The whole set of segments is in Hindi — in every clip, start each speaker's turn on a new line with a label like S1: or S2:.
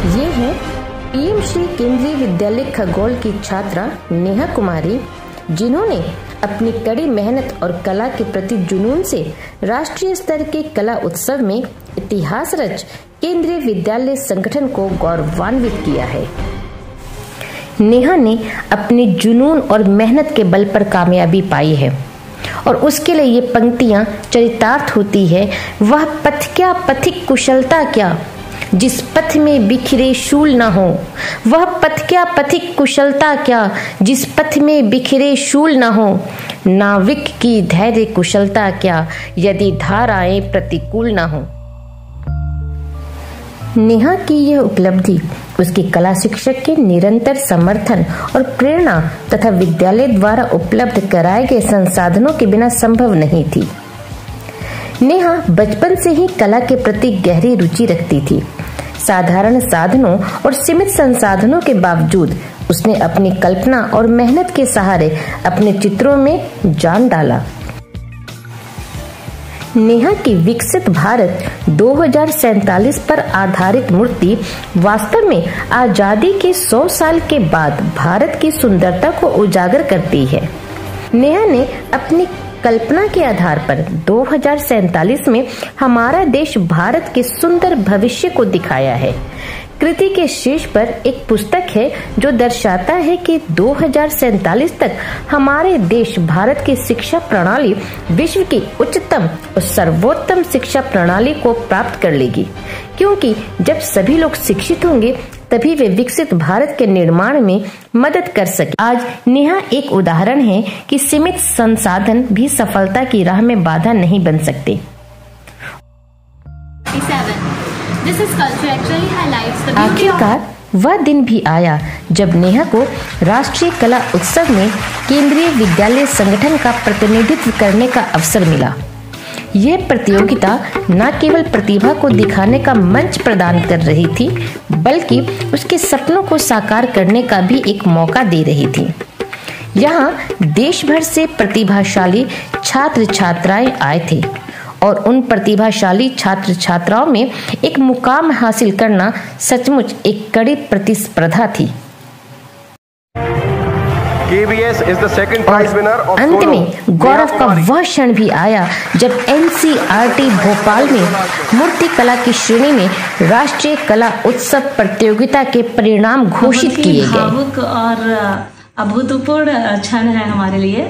S1: ये है पीएम श्री केंद्रीय विद्यालय खगौल की छात्रा नेहा कुमारी, जिन्होंने अपनी कड़ी मेहनत और कला के प्रति जुनून से राष्ट्रीय स्तर के कला उत्सव में इतिहास रच केंद्रीय विद्यालय संगठन को गौरवान्वित किया है। नेहा ने अपने जुनून और मेहनत के बल पर कामयाबी पाई है और उसके लिए ये पंक्तियां चरितार्थ होती है। वह पथ क्या पथिक कुशलता क्या, जिस पथ में बिखरे शूल न हो। वह पथ क्या पथिक कुशलता क्या, जिस पथ में बिखरे शूल न हो। नाविक की धैर्य कुशलता क्या, यदि धाराएं प्रतिकूल न हो। नेहा की यह उपलब्धि उसके कला शिक्षक के निरंतर समर्थन और प्रेरणा तथा विद्यालय द्वारा उपलब्ध कराए गए संसाधनों के बिना संभव नहीं थी। नेहा बचपन से ही कला के प्रति गहरी रुचि रखती थी। साधारण साधनों और सीमित संसाधनों के बावजूद उसने अपनी कल्पना और मेहनत के सहारे अपने चित्रों में जान डाला। नेहा की विकसित भारत 2047 पर आधारित मूर्ति वास्तव में आजादी के 100 साल के बाद भारत की सुंदरता को उजागर करती है। नेहा ने अपनी कल्पना के आधार पर 2047 में हमारा देश भारत के सुंदर भविष्य को दिखाया है। कृति के शीर्ष पर एक पुस्तक है जो दर्शाता है कि 2047 तक हमारे देश भारत की शिक्षा प्रणाली विश्व की उच्चतम और सर्वोत्तम शिक्षा प्रणाली को प्राप्त कर लेगी, क्योंकि जब सभी लोग शिक्षित होंगे तभी वे विकसित भारत के निर्माण में मदद कर सके। आज नेहा एक उदाहरण है कि सीमित संसाधन भी सफलता की राह में बाधा नहीं बन सकते। आखिरकार वह दिन भी आया जब नेहा को राष्ट्रीय कला उत्सव में केंद्रीय विद्यालय संगठन का प्रतिनिधित्व करने का अवसर मिला। यह प्रतियोगिता न केवल प्रतिभा को दिखाने का मंच प्रदान कर रही थी, बल्कि उसके सपनों को साकार करने का भी एक मौका दे रही थी। यहाँ देश भर से प्रतिभाशाली छात्र छात्राएं आए थे और उन प्रतिभाशाली छात्र छात्राओं में एक मुकाम हासिल करना सचमुच एक कड़ी प्रतिस्पर्धा थी। और अंत में गौरव का वह क्षण भी आया जब NCERT भोपाल में मूर्ति कला की श्रेणी में राष्ट्रीय कला उत्सव प्रतियोगिता के परिणाम घोषित किए गए।
S2: और अभूतपूर्व क्षण है हमारे लिए।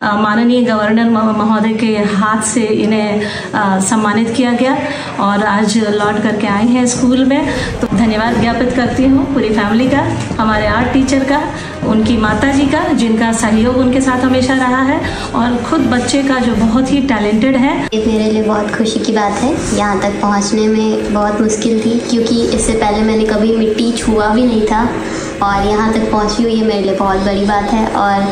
S2: माननीय गवर्नर महोदय के हाथ से इन्हें सम्मानित किया गया और आज लौट करके आई हैं स्कूल में। तो धन्यवाद ज्ञापित करती हूँ पूरी फैमिली का, हमारे आर्ट टीचर का, उनकी माताजी का जिनका सहयोग उनके साथ हमेशा रहा है, और खुद बच्चे का जो बहुत ही टैलेंटेड है।
S3: ये मेरे लिए बहुत खुशी की बात है। यहाँ तक पहुँचने में बहुत मुश्किल थी, क्योंकि इससे पहले मैंने कभी मिट्टी छुआ भी नहीं था और यहाँ तक पहुँची हुई है मेरे लिए बहुत बड़ी बात है। और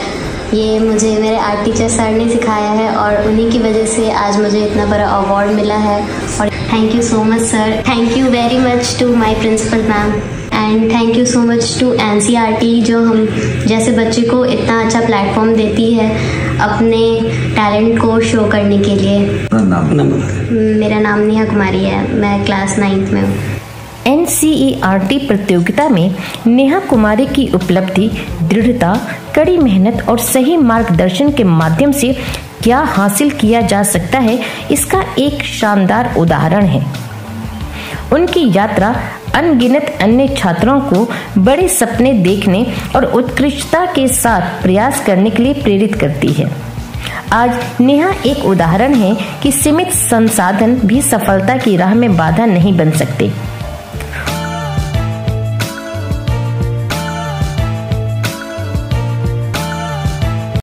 S3: ये मुझे मेरे आर्ट टीचर सर ने सिखाया है और उन्हीं की वजह से आज मुझे इतना बड़ा अवार्ड मिला है। और thank you so much sir, thank you very much to my principal ma'am and thank you so much to NCERT जो हम जैसे बच्चे को इतना अच्छा प्लेटफॉर्म देती है अपने टैलेंट को शो करने के लिए। मेरा नाम नेहा कुमारी है, मैं क्लास 9th में हूँ।
S1: NCERT प्रतियोगिता में नेहा कुमारी की उपलब्धि दृढ़ता, कड़ी मेहनत और सही मार्गदर्शन के माध्यम से क्या हासिल किया जा सकता है, इसका एक शानदार उदाहरण है। उनकी यात्रा अनगिनत अन्य छात्रों को बड़े सपने देखने और उत्कृष्टता के साथ प्रयास करने के लिए प्रेरित करती है। आज नेहा एक उदाहरण है कि सीमित संसाधन भी सफलता की राह में बाधा नहीं बन सकते।